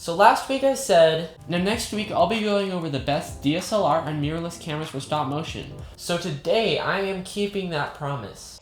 So last week I said, now next week I'll be going over the best DSLR and mirrorless cameras for stop motion. So today I am keeping that promise.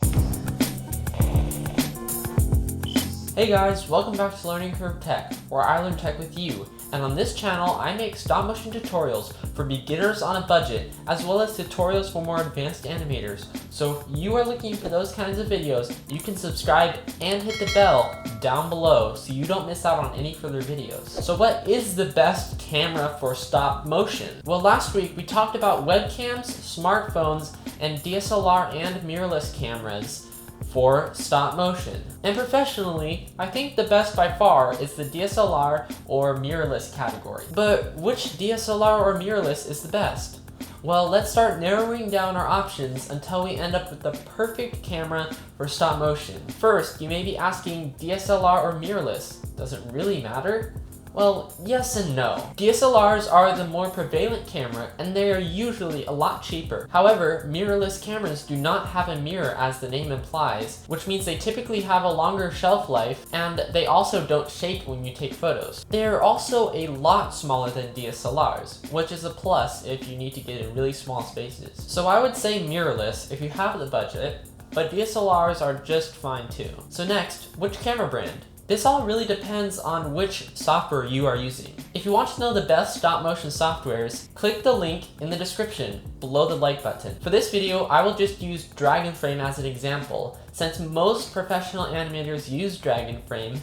Hey guys, welcome back to Learning Curve Tech, where I learn tech with you. And on this channel, I make stop motion tutorials for beginners on a budget, as well as tutorials for more advanced animators. So if you are looking for those kinds of videos, you can subscribe and hit the bell down below so you don't miss out on any further videos. So what is the best camera for stop motion? Well, last week we talked about webcams, smartphones, and DSLR and mirrorless cameras for stop motion. And professionally, I think the best by far is the DSLR or mirrorless category. But which DSLR or mirrorless is the best? Well, let's start narrowing down our options until we end up with the perfect camera for stop motion. First, you may be asking, DSLR or mirrorless? Does it really matter? Well, yes and no. DSLRs are the more prevalent camera and they are usually a lot cheaper. However, mirrorless cameras do not have a mirror as the name implies, which means they typically have a longer shelf life and they also don't shake when you take photos. They are also a lot smaller than DSLRs, which is a plus if you need to get in really small spaces. So I would say mirrorless if you have the budget, but DSLRs are just fine too. So next, which camera brand? This all really depends on which software you are using. If you want to know the best stop motion softwares, click the link in the description below the like button. For this video, I will just use DragonFrame as an example, since most professional animators use DragonFrame,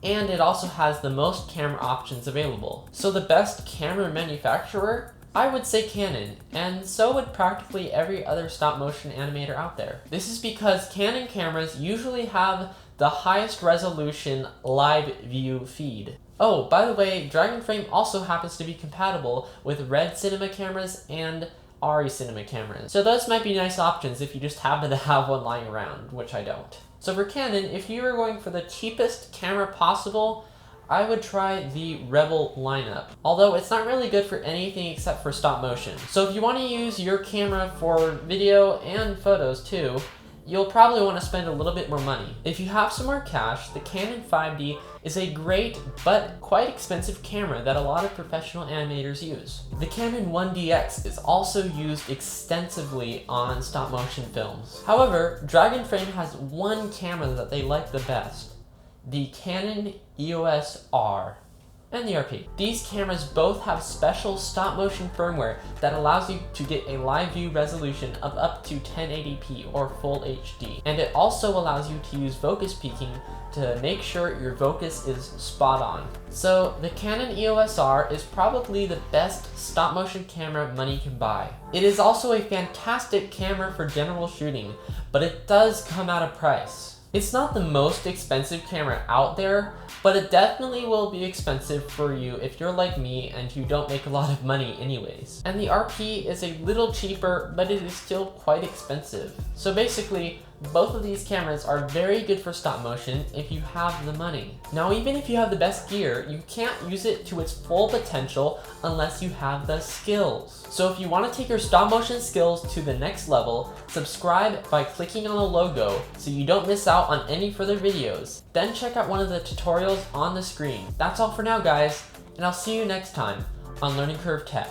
and it also has the most camera options available. So the best camera manufacturer? I would say Canon, and so would practically every other stop motion animator out there. This is because Canon cameras usually have the highest resolution live view feed. Oh, by the way, DragonFrame also happens to be compatible with Red Cinema cameras and ARRI Cinema cameras. So those might be nice options if you just happen to have one lying around, which I don't. So for Canon, if you were going for the cheapest camera possible, I would try the Rebel lineup, although it's not really good for anything except for stop motion. So if you want to use your camera for video and photos too, you'll probably want to spend a little bit more money. If you have some more cash, the Canon 5D is a great but quite expensive camera that a lot of professional animators use. The Canon 1DX is also used extensively on stop motion films. However, DragonFrame has one camera that they like the best, the Canon EOS R and the RP. These cameras both have special stop motion firmware that allows you to get a live view resolution of up to 1080p or full HD. And it also allows you to use focus peaking to make sure your focus is spot on. So the Canon EOS R is probably the best stop motion camera money can buy. It is also a fantastic camera for general shooting, but it does come at a price. It's not the most expensive camera out there, but it definitely will be expensive for you if you're like me and you don't make a lot of money anyways. And the RP is a little cheaper, but it is still quite expensive. So basically, both of these cameras are very good for stop motion if you have the money. Now, even if you have the best gear, you can't use it to its full potential unless you have the skills. So if you want to take your stop motion skills to the next level, subscribe by clicking on the logo so you don't miss out on any further videos. Then check out one of the tutorials on the screen. That's all for now, guys, and I'll see you next time on Learning Curve Tech.